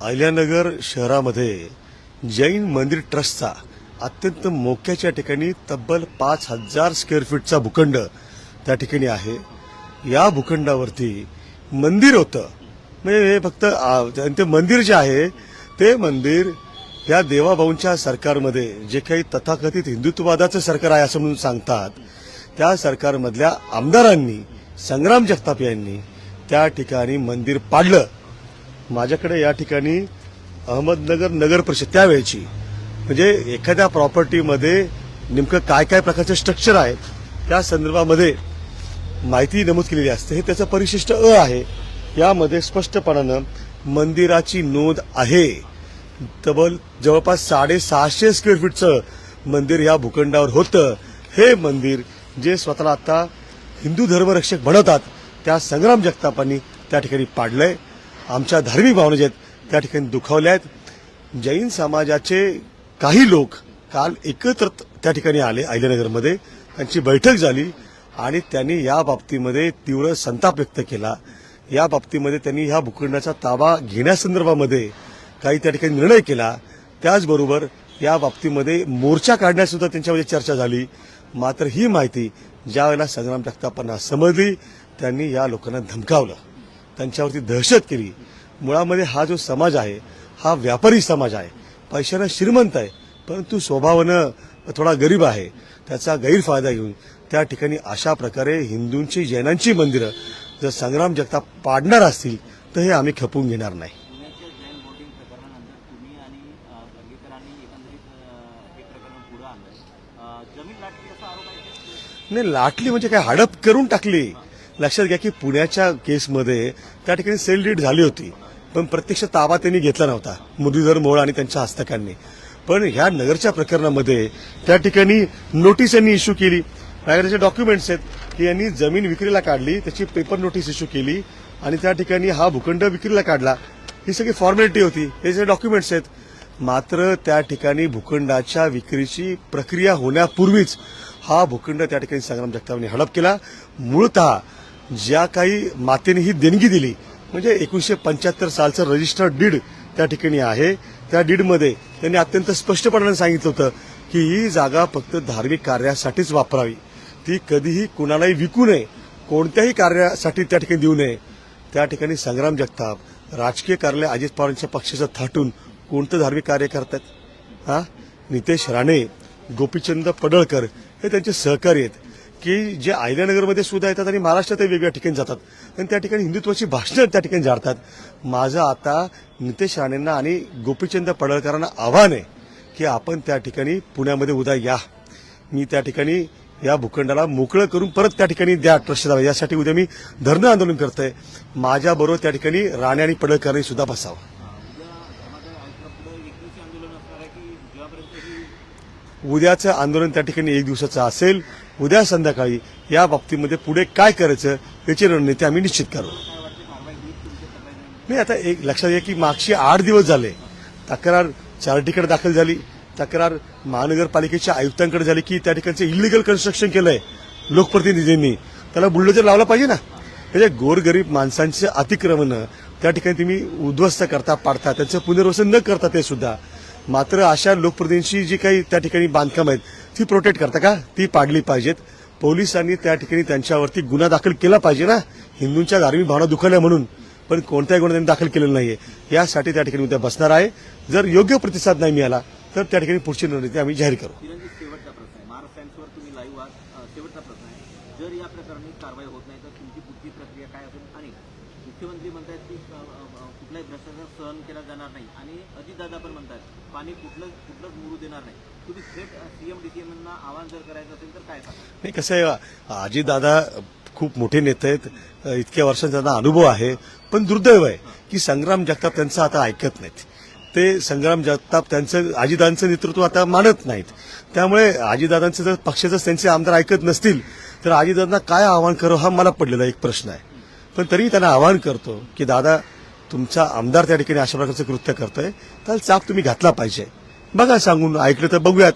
अहिल्यानगर शहरामध्ये जैन मंदिर ट्रस्टचा अत्यंत मोक्याच्या ठिकाणी तब्बल 5,000 स्क्वेअर फीटचा भूखंड त्या ठिकाणी आहे. या भूखंडावरती मंदिर होतं. म्हणजे हे फक्त ते मंदिर जे आहे ते मंदिर या देवाभाऊंच्या सरकारमध्ये जे काही तथाकथित हिंदुत्ववादाचं सरकार आहे असं म्हणून सांगतात, त्या सरकारमधल्या आमदारांनी संग्राम जगताप यांनी त्या ठिकाणी मंदिर पाडलं. माझ्याकडे या ठिकाणी अहमदनगर नगर परिषद त्यावेळची म्हणजे एखाद्या प्रॉपर्टीमध्ये नेमकं काय काय प्रकारचे स्ट्रक्चर आहेत त्या संदर्भामध्ये माहिती नमूद केलेली असते. हे त्याचं परिशिष्ट आहे. यामध्ये स्पष्टपणानं मंदिराची नोंद आहे. तब्बल जवळपास 650 स्क्वेअर फीटचं मंदिर या भूखंडावर होतं. हे मंदिर जे स्वतःला आता हिंदू धर्मरक्षक बनवतात त्या संग्राम जगतापांनी त्या ठिकाणी पाडलंय. आमच्या धार्मिक भावना ज्या आहेत त्या ठिकाणी दुखावल्या आहेत. जैन समाजाचे काही लोक काल एकत्र त्या ठिकाणी आले अहिल्यानगरमध्ये. त्यांची बैठक झाली आणि त्यांनी या बाबतीमध्ये तीव्र संताप व्यक्त केला. या बाबतीमध्ये त्यांनी ह्या भूखंडाचा ताबा घेण्यासंदर्भामध्ये काही त्या ठिकाणी निर्णय केला. त्याचबरोबर या बाबतीमध्ये मोर्चा काढण्यासुद्धा त्यांच्यामध्ये चर्चा झाली. मात्र ही माहिती ज्या वेळेला संग्राम जगतापांना समजली त्यांनी या लोकांना धमकावलं, त्यांच्यावरती दहशत केली. मुळामध्ये हा जो समाज आहे हा व्यापारी समाज आहे. पैशानं श्रीमंत आहे परंतु स्वभावानं थोडा गरीब आहे. त्याचा गैरफायदा घेऊन त्या ठिकाणी अशा प्रकारे हिंदूंची जैनांची मंदिरं जर संग्राम जगताप पाडणार असतील तर हे आम्ही खपवून घेणार नाही. नाही, लाटली म्हणजे काय हडप करून टाकली. लक्षात घ्या की पुण्याच्या केसमध्ये त्या ठिकाणी सेल डीड झाली होती पण प्रत्यक्ष ताबा त्यांनी घेतला नव्हता मुरलीधर मोहोळ आणि त्यांच्या हस्तकांनी. पण ह्या नगरच्या प्रकरणामध्ये त्या ठिकाणी नोटीस यांनी इश्यू केली. त्याचे डॉक्युमेंट्स आहेत की यांनी जमीन विक्रीला काढली, त्याची पेपर नोटीस इश्यू केली आणि त्या ठिकाणी हा भूखंड विक्रीला काढला. ही सगळी फॉर्मॅलिटी होती. हे जे डॉक्युमेंट्स आहेत. मात्र त्या ठिकाणी भूखंडाच्या विक्रीची प्रक्रिया होण्यापूर्वीच हा भूखंड त्या ठिकाणी संग्राम जगतापांनी हडप केला. मूळतः ज्या काही मातेने ही देणगी दिली म्हणजे 1975 सालचं रजिस्टर्ड डीड त्या ठिकाणी आहे. त्या डीडमध्ये त्यांनी अत्यंत स्पष्टपणाने सांगितलं होतं की ही जागा फक्त धार्मिक कार्यासाठीच वापरावी. ती कधीही कुणालाही विकू नये, कोणत्याही कार्यासाठी त्या ठिकाणी देऊ नये. त्या ठिकाणी संग्राम जगताप राजकीय कार्यालय अजित पवारांच्या पक्षाचं थाटून कोणतं धार्मिक कार्य करतात? नितेश राणे, गोपीचंद पडळकर हे त्यांचे सहकारी आहेत की जे अहिल्यानगरमध्ये सुद्धा येतात आणि महाराष्ट्रात वेगवेगळ्या ठिकाणी जातात आणि त्या ठिकाणी हिंदुत्वाची भाषणं त्या ठिकाणी झाडतात. माझं आता नितेश राणेंना आणि गोपीचंद पडळकरांना आव्हान आहे की आपण त्या ठिकाणी पुण्यामध्ये उद्या या. मी त्या ठिकाणी या भूखंडाला मोकळं करून परत त्या ठिकाणी द्या ट्रस्ट द्यावं यासाठी उद्या मी धरणं आंदोलन करतोय. माझ्याबरोबर त्या ठिकाणी राणे आणि पडळकरांनी सुद्धा बसावं. उद्याचं आंदोलन त्या ठिकाणी 1 दिवसाचं असेल. उद्या संध्याकाळी या बाबतीमध्ये पुढे काय करायचं याची रणनीती आम्ही निश्चित करू. नाही, आता एक लक्षात घ्या की मागचे 8 दिवस झाले तक्रार चार्टीकडे दाखल झाली. तक्रार महानगरपालिकेच्या आयुक्तांकडे झाली की त्या ठिकाणचं इलिगल कन्स्ट्रक्शन केलंय लोकप्रतिनिधींनी. त्याला बुलडोजर लावला पाहिजे ना. म्हणजे गोरगरीब माणसांचे अतिक्रमण त्या ठिकाणी तुम्ही उद्ध्वस्त करता, पाडता, त्यांचं पुनर्वसन न करता ते सुद्धा. मात्र अशा लोकप्रतिनिधींची जी काही त्या ठिकाणी बांधकाम आहेत ती प्रोटेक्ट करता का? ती पाडली पाहिजेत. पोलिसांनी त्या ठिकाणी त्यांच्यावरती गुन्हा दाखल केला पाहिजे ना, हिंदूंच्या धार्मिक भावना दुखावल्या म्हणून. पण कोणताही गुन्हा त्यांनी दाखल केलेला नाहीये. यासाठी त्या ठिकाणी उद्या बसणार आहे. जर योग्य प्रतिसाद नाही मिळाला तर त्या ठिकाणी पुढची रणनीती आम्ही जाहीर करू. शेवटचा प्रश्न आहे, महाराष्ट्रावर तुम्ही लाईव्ह आहात. शेवटचा प्रश्न आहे, जर या प्रकरणी कारवाई होत नाही तर तुमची पुढची प्रक्रिया काय असेल? आणि मुख्यमंत्री म्हणतात की कुठलाही भ्रष्टाचार सहन केला जाणार नाही आणि अजितदादा पण म्हणतात पाणी कुठलंच मुरू देणार नाही. तुम्ही थेट सीएम डीसीएमना आवाहन जर करायचं असेल तर काय सांगा? नाही, कसं आहे, अजितदादा खूप मोठे नेते आहेत, इतक्या वर्षांचा त्यांना अनुभव आहे. पण दुर्दैव आहे की संग्राम जगताप त्यांचं आता ऐकत नाहीत. ते संग्राम जगताप त्यांचं अजितदादांचं नेतृत्व आता मानत नाहीत. त्यामुळे अजितदादांचं जर पक्षाचं त्यांचे आमदार ऐकत नसतील तर अजितदादांना काय आवाहन करावं हा मला पडलेला एक प्रश्न आहे. पण तरी त्यांना आवाहन करतो की दादा, तुमचा आमदार त्या ठिकाणी अशा प्रकारचं कृत्य करतोय त्याला चाप तुम्ही घातला पाहिजे. बघा, सांगून ऐकलं तर बघूयात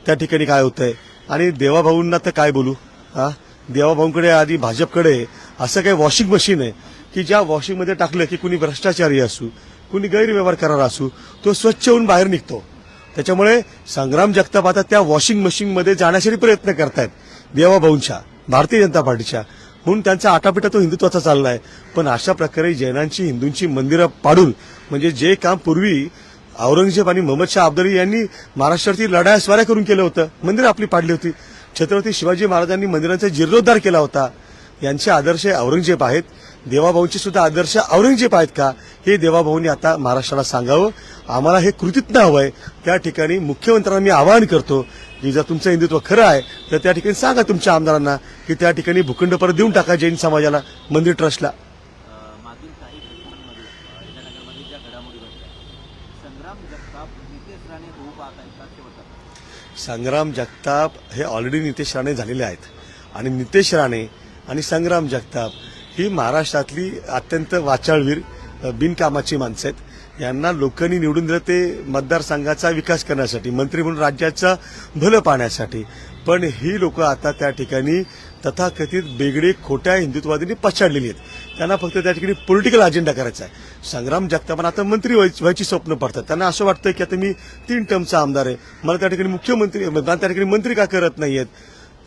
त्या ठिकाणी काय होतंय. आणि देवाभाऊंना तर काय बोलू. देवाभाऊंकडे आधी भाजपकडे असं काही वॉशिंग मशीन आहे की ज्या वॉशिंगमध्ये टाकलं की कुणी भ्रष्टाचारी असू, कुणी गैरव्यवहार करणारा असू तो स्वच्छ होऊन बाहेर निघतो. त्याच्यामुळे संग्राम जगताप आता त्या वॉशिंग मशीनमध्ये जाण्यासाठी प्रयत्न करतायत देवाभाऊंच्या, भारतीय जनता पार्टीच्या, म्हणून त्यांचा आटापिटा तो हिंदुत्वाचा चाललाय. पण अशा प्रकारे जैनांची हिंदूंची मंदिरं पाडून, म्हणजे जे काम पूर्वी औरंगजेब आणि मोहम्मद शाह अब्दाली यांनी महाराष्ट्रावरती लढाया स्वाऱ्या करून केलं होतं, मंदिरं आपली पाडली होती. छत्रपती शिवाजी महाराजांनी मंदिरांचा जीर्णोद्धार केला होता. यांचे आदर्श औरंगजेब आहेत, देवाभाऊंचे सुद्धा आदर्श औरंगजेब आहेत का, हे देवाभाऊंनी आता महाराष्ट्राला सांगावं. आम्हाला हे कृतीज्ञ हवंय. त्या ठिकाणी मुख्यमंत्र्यांना मी आवाहन करतो की जर तुमचं हिंदुत्व खरं आहे तर त्या ठिकाणी सांगा तुमच्या आमदारांना की त्या ठिकाणी भूखंड परत देऊन टाका जैन समाजाला, मंदिर ट्रस्टला. मागील काही दिवसांमध्ये इटानगरमध्ये ज्या घडामोडी घडल्या, संग्राम जगताप नितेश राणे होऊ पाहत आहेत का शेवटचा? संग्राम जगताप हे ऑलरेडी नितेश राणे झालेले आहेत आणि नितेश राणे आणि संग्राम जगताप ही महाराष्ट्रातली अत्यंत वाचाळवीर बिनकामाची माणसं आहेत. यांना लोकांनी निवडून दिलं ते मतदारसंघाचा विकास करण्यासाठी, मंत्री म्हणून राज्याचं भलं पाहण्यासाठी. पण ही लोक आता त्या ठिकाणी तथाकथित बेगडे खोट्या हिंदुत्ववादींनी पछाडलेली आहेत. त्यांना फक्त त्या ठिकाणी पॉलिटिकल अजेंडा करायचा आहे. संग्राम जगतापांना आता मंत्री व्हायची स्वप्न पडतात. त्यांना असं वाटतं की आता मी 3 टर्मचा आमदार आहे, मला त्या ठिकाणी मुख्यमंत्री, मला त्या ठिकाणी मंत्री का करत नाहीयेत,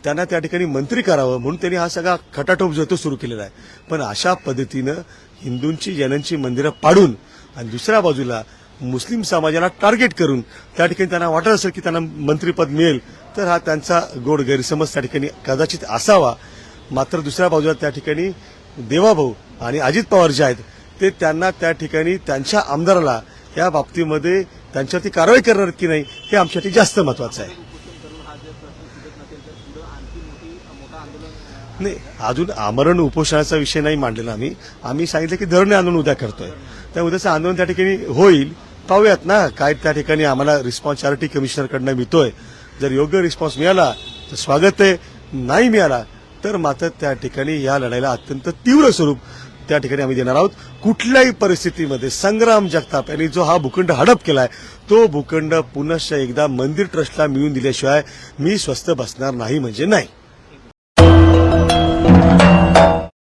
त्यांना त्या ठिकाणी मंत्री करावं म्हणून त्यांनी हा सगळा खटाटोप जो तो सुरू केलेला आहे. पण अशा पद्धतीनं हिंदूंची, जैनांची मंदिरं पाडून आणि दुसऱ्या बाजूला मुस्लिम समाजाला टार्गेट करून त्या ठिकाणी त्यांना वाटत असेल की त्यांना मंत्रिपद मिळेल, तर हा त्यांचा गोड गैरसमज त्या ठिकाणी कदाचित असावा. मात्र दुसऱ्या बाजूला त्या ठिकाणी देवाभाऊ आणि अजित पवार जे आहेत ते त्यांना त्या ठिकाणी त्यांच्या आमदाराला या बाबतीमध्ये त्यांच्यावरती कारवाई करणार की नाही हे आमच्यासाठी जास्त महत्वाचं आहे. नाही, अजून आमरण उपोषणाचा विषय नाही मांडलेला आम्ही सांगितलं की धरणे आंदोलन उद्या करतोय. त्या उद्याचं आंदोलन त्या ठिकाणी होईल, पाहूयात ना काय त्या ठिकाणी आम्हाला रिस्पॉन्स चॅरिटी कमिशनरकडनं मिळतोय. जर योग्य रिस्पॉन्स मिळाला तर स्वागत आहे, नाही मिळाला तर मात्र त्या ठिकाणी या लढाईला अत्यंत तीव्र स्वरूप त्या ठिकाणी आम्ही देणार आहोत. कुठल्याही परिस्थितीमध्ये संग्राम जगताप यांनी जो हा भूखंड हडप केलाय तो भूखंड पुनश्च एकदा मंदिर ट्रस्टला मिळवून दिल्याशिवाय मी स्वस्थ बसणार नाही म्हणजे नाही.